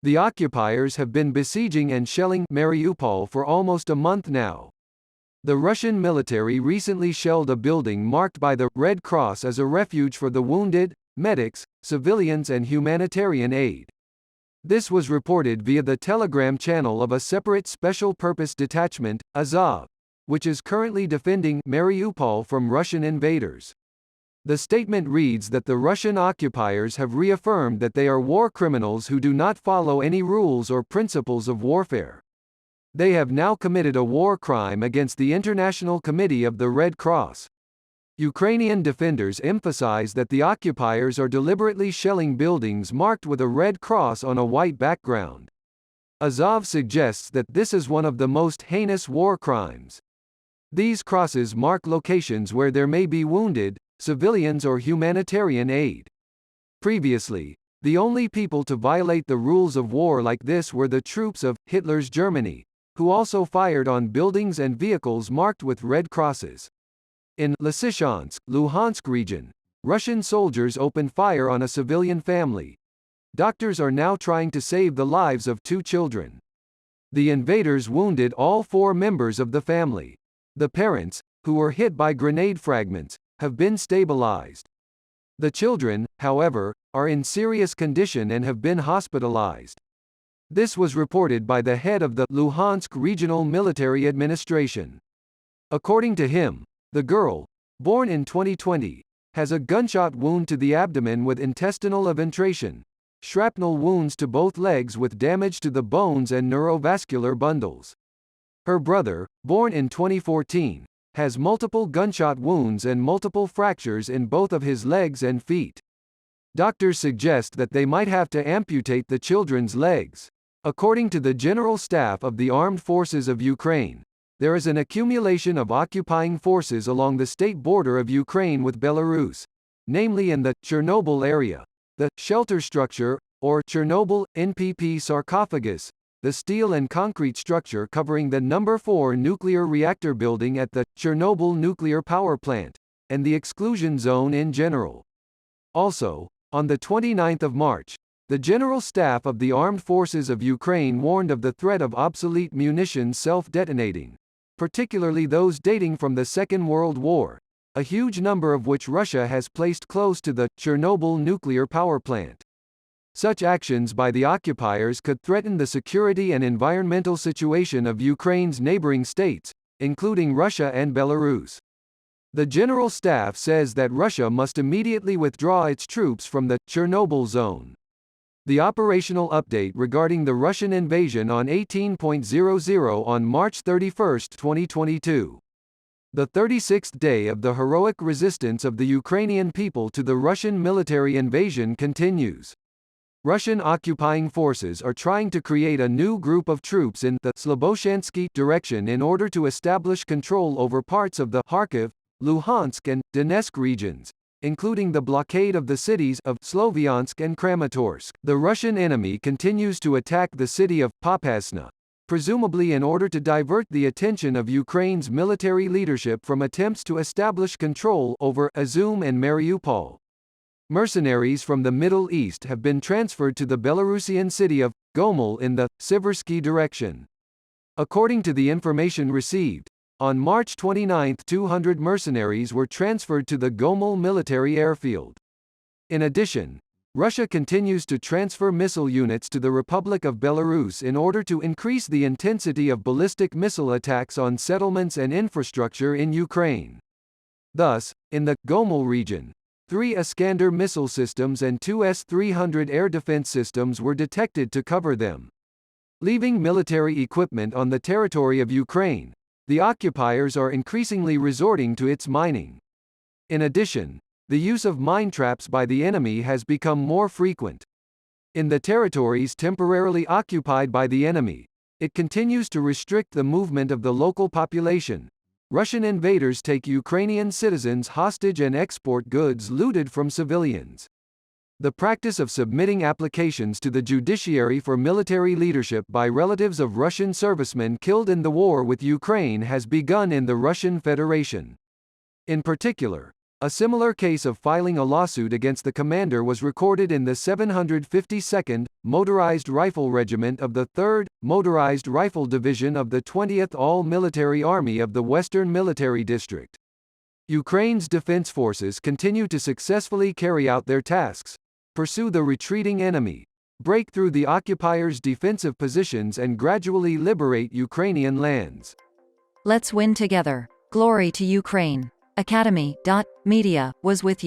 The occupiers have been besieging and shelling Mariupol for almost a month now. The Russian military recently shelled a building marked by the Red Cross as a refuge for the wounded, medics, civilians and humanitarian aid. This was reported via the Telegram channel of a separate special purpose detachment, Azov, which is currently defending Mariupol from Russian invaders. The statement reads that the Russian occupiers have reaffirmed that they are war criminals who do not follow any rules or principles of warfare. They have now committed a war crime against the International Committee of the Red Cross. Ukrainian defenders emphasize that the occupiers are deliberately shelling buildings marked with a red cross on a white background. Azov suggests that this is one of the most heinous war crimes. These crosses mark locations where there may be wounded, civilians or humanitarian aid. Previously, the only people to violate the rules of war like this were the troops of Hitler's Germany, who also fired on buildings and vehicles marked with red crosses. In Lysychansk, Luhansk region, Russian soldiers opened fire on a civilian family. Doctors are now trying to save the lives of 2 children. The invaders wounded all 4 members of the family. The parents, who were hit by grenade fragments, have been stabilized. The children, however, are in serious condition and have been hospitalized. This was reported by the head of the Luhansk Regional Military Administration. According to him, the girl, born in 2020, has a gunshot wound to the abdomen with intestinal eventration, shrapnel wounds to both legs with damage to the bones and neurovascular bundles. Her brother, born in 2014, has multiple gunshot wounds and multiple fractures in both of his legs and feet. Doctors suggest that they might have to amputate the children's legs. According to the General Staff of the Armed Forces of Ukraine, there is an accumulation of occupying forces along the state border of Ukraine with Belarus, namely in the Chernobyl area, the shelter structure, or Chernobyl NPP sarcophagus, the steel and concrete structure covering the No. 4 nuclear reactor building at the Chernobyl nuclear power plant, and the exclusion zone in general. Also, on the 29th of March, the General Staff of the Armed Forces of Ukraine warned of the threat of obsolete munitions self-detonating, particularly those dating from the Second World War, a huge number of which Russia has placed close to the Chernobyl nuclear power plant. Such actions by the occupiers could threaten the security and environmental situation of Ukraine's neighboring states, including Russia and Belarus. The General Staff says that Russia must immediately withdraw its troops from the Chernobyl zone. The operational update regarding the Russian invasion on 18.00 on March 31, 2022. The 36th day of the heroic resistance of the Ukrainian people to the Russian military invasion continues. Russian occupying forces are trying to create a new group of troops in the Sloboshansky direction in order to establish control over parts of the Kharkiv, Luhansk and Donetsk regions, including the blockade of the cities of Sloviansk and Kramatorsk. The Russian enemy continues to attack the city of Popasna, presumably in order to divert the attention of Ukraine's military leadership from attempts to establish control over Izum and Mariupol. Mercenaries from the Middle East have been transferred to the Belarusian city of Gomel in the Siversky direction. According to the information received, on March 29, 200 mercenaries were transferred to the Gomel military airfield. In addition, Russia continues to transfer missile units to the Republic of Belarus in order to increase the intensity of ballistic missile attacks on settlements and infrastructure in Ukraine. Thus, in the Gomel region, 3 Iskander missile systems and 2 S-300 air defense systems were detected to cover them. Leaving military equipment on the territory of Ukraine, the occupiers are increasingly resorting to its mining. In addition, the use of mine traps by the enemy has become more frequent. In the territories temporarily occupied by the enemy, it continues to restrict the movement of the local population. Russian invaders take Ukrainian citizens hostage and export goods looted from civilians. The practice of submitting applications to the judiciary for military leadership by relatives of Russian servicemen killed in the war with Ukraine has begun in the Russian Federation. In particular, A similar case of filing a lawsuit against the commander was recorded in the 752nd Motorized Rifle Regiment of the 3rd Motorized Rifle Division of the 20th All-Military Army of the Western Military District. Ukraine's defense forces continue to successfully carry out their tasks, pursue the retreating enemy, break through the occupiers' defensive positions and gradually liberate Ukrainian lands. Let's win together. Glory to Ukraine. Academ.media was with you.